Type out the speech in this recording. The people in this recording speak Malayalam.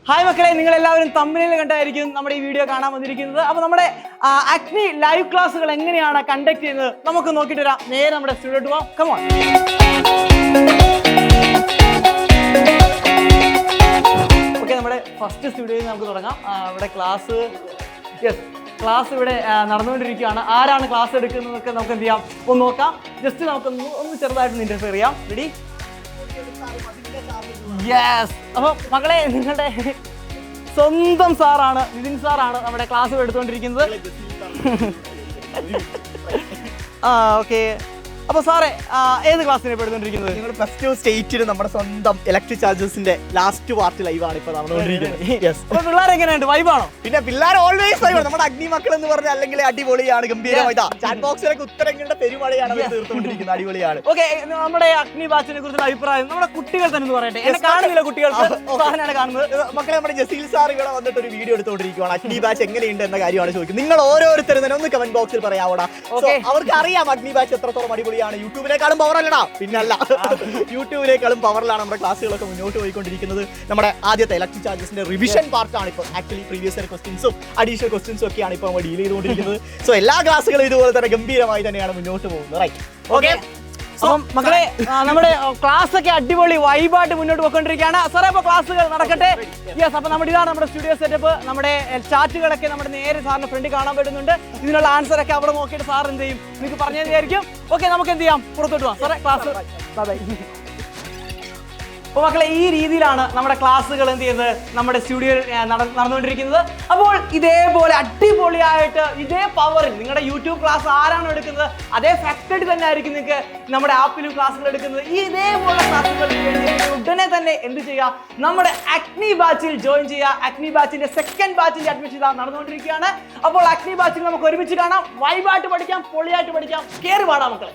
ഹായ് മക്കളെ, നിങ്ങൾ എല്ലാവരും തമ്മിൽ കണ്ടായിരിക്കും നമ്മുടെ ഈ വീഡിയോ കാണാൻ വന്നിരിക്കുന്നത്. അപ്പോൾ നമ്മുടെ അഗ്നി ലൈവ് ക്ലാസ്സുകൾ എങ്ങനെയാണ് കണ്ടക്ട് ചെയ്യുന്നത് നമുക്ക് നോക്കിയിട്ട് വരാം. നേരെ നമ്മുടെ സ്റ്റുഡിയോട്ട് പോകാം. Come on. ഓക്കെ, നമ്മുടെ ഫസ്റ്റ് സ്റ്റുഡിയോയിൽ നമുക്ക് തുടങ്ങാം. ഇവിടെ ക്ലാസ് ഇവിടെ നടന്നുകൊണ്ടിരിക്കുകയാണ്. ആരാണ് ക്ലാസ് എടുക്കുന്നതൊക്കെ നമുക്ക് എന്ത് ചെയ്യാം, ഒന്ന് നോക്കാം. ജസ്റ്റ് നമുക്കൊന്ന് ചെറുതായിട്ടൊന്ന് ഇന്റർഫിയർ ചെയ്യാം. റെഡി? യെസ്. അപ്പോൾ മക്കളെ, നിങ്ങളുടെ സ്വന്തം സാറാണ്, നിതിൻ സാറാണ് നമ്മുടെ ക്ലാസ് എടുത്തുകൊണ്ടിരിക്കുന്നത്. ഓക്കെ, അപ്പോൾ സാറേ ഏത് ക്ലാസ്സിനെ എടുത്തുകൊണ്ടിരിക്കുന്നത്? നിങ്ങൾ പ്ലസ് ടു സ്റ്റേറ്റിൽ നമ്മുടെ സ്വന്തം ഇലക്ട്രിക് ചാർജസിന്റെ ലാസ്റ്റ് പാർട്ട് ലൈവാണ് ഇപ്പോൾ നടന്നുകൊണ്ടിരിക്കുന്നത്. അപ്പോൾ പിള്ളേർ എങ്ങനെയുണ്ട്? വൈബാണോ? പിന്നെ പിള്ളേർ ഓൾവേസ് ലൈവാണ്. നമ്മുടെ അഗ്നി മക്കൾ എന്ന് പറഞ്ഞാൽ അല്ലെങ്കിൽ അടിപൊളിയാണ്, ഗംഭീരമായി. ചാറ്റ് ബോക്സിലൊക്കെ ഉത്തരങ്ങളുടെ പെരുമഴയാണ് തീർത്തുകൊണ്ടിരിക്കുന്നത്. അടിപൊളിയാണ്. ഓക്കെ, നമ്മുടെ അഗ്നി ബാച്ചിനെ കുറിച്ചുള്ള അഭിപ്രായം നമ്മുടെ കുട്ടികൾ തന്നെ പറയട്ടെ. എന്നെ കാണുന്നില്ല, കുട്ടികൾക്ക് സാറിനാണ് കാണുന്നത്. മക്കളെ, നമ്മുടെ ജസീൽ സാർ ഇവിടെ വന്നിട്ട് ഒരു വീഡിയോ എടുത്തുകൊണ്ടിരിക്കുകയാണ്. അഗ്നി ബാച്ച് എങ്ങനെയുണ്ട് എന്ന കാര്യമാണ് ചോദിക്കുന്നത്. നിങ്ങൾ ഓരോരുത്തരും തന്നെ ഒന്ന് കമന്റ് ബോക്സിൽ പറയാവോടാ. അവർക്ക് അറിയാം അഗ്നി ബാച്ച് എത്രത്തോളം അടിപൊളിയാണ്. യൂട്യൂബിനേക്കാളും പവർ അല്ലടാ, പിന്നല്ല, യൂട്യൂബിനേക്കാളും പവറിലാണ് നമ്മുടെ ക്ലാസ്സുകളൊക്കെ മുന്നോട്ട് പോയിക്കൊണ്ടിരിക്കുന്നത്. നമ്മുടെ ആദ്യത്തെ ഇലക്ട്രിക് ചാർജസിന്റെ റിവിഷൻ പാർട്ടാണ് ഇപ്പോൾ. ആക്ച്വലി പ്രീവിയസ് ഇയർ ക്വസ്റ്റ്യൻസും അഡീഷണൽ ക്വസ്റ്റ്യൻസും ഒക്കെയാണ് ഇപ്പോൾ നമ്മൾ ഡീൽ ചെയ്തുകൊണ്ടിരിക്കുന്നത്. സോ എല്ലാ ക്ലാസ്സുകളും ഇതുപോലെ തന്നെ ഗംഭീരമായി തന്നെയാണ് മുന്നോട്ട് പോകുന്നത്. റൈറ്റ്? ഓക്കെ. അപ്പം മക്കളെ, നമ്മുടെ ക്ലാസ് ഒക്കെ അടിപൊളി വൈബായിട്ട് മുന്നോട്ട് പോയിക്കൊണ്ടിരിക്കുകയാണ്. സാറേ, അപ്പോൾ ക്ലാസ്സുകൾ നടക്കട്ടെ. യെസ്. അപ്പോൾ ഇതാണ് നമ്മുടെ സ്റ്റുഡിയോ സെറ്റപ്പ്. നമ്മുടെ ചാറ്റുകളൊക്കെ നമ്മുടെ നേരെ സാറിന് ഫ്രണ്ടിൽ കാണാൻ പറ്റുന്നുണ്ട്. ഇതിനുള്ള ആൻസർ ഒക്കെ അവിടെ നോക്കിയിട്ട് സാർ എന്ത് ചെയ്യും, നിങ്ങൾക്ക് പറഞ്ഞു തന്നെയായിരിക്കും. ഓക്കെ, നമുക്ക് എന്ത് ചെയ്യാം, പുറത്തോട്ട് പോവാം. സാറേ, ക്ലാസ് ബൈ. അപ്പോൾ മക്കളെ, ഈ രീതിയിലാണ് നമ്മുടെ ക്ലാസ്സുകൾ എന്ത് ചെയ്യുന്നത് നമ്മുടെ സ്റ്റുഡിയോയിൽ നടന്നുകൊണ്ടിരിക്കുന്നത്. അപ്പോൾ ഇതേപോലെ അടിപൊളിയായിട്ട് ഇതേ പവറിൽ നിങ്ങളുടെ യൂട്യൂബ് ക്ലാസ് ആരാണോ എടുക്കുന്നത് അതേ ഫാക്ടറി തന്നെ ആയിരിക്കും നിങ്ങൾക്ക് നമ്മുടെ ആപ്പിലും ക്ലാസ്സുകൾ എടുക്കുന്നത്. ഈ ഇതേപോലെ ക്ലാസ്സുകൾ ഉടനെ തന്നെ എന്ത് ചെയ്യുക, നമ്മുടെ അഗ്നി ബാച്ചിൽ ജോയിൻ ചെയ്യുക. അഗ്നി ബാച്ചിന്റെ സെക്കൻഡ് ബാച്ചിന്റെ അഡ്മിഷൻ നടന്നുകൊണ്ടിരിക്കുകയാണ്. അപ്പോൾ അഗ്നി ബാച്ചിൽ നമുക്ക് ഒരുമിച്ച് കാണാം, വൈബായിട്ട് പഠിക്കാം, പൊളിയായിട്ട് പഠിക്കാം. കയറി പാടാം മക്കളെ.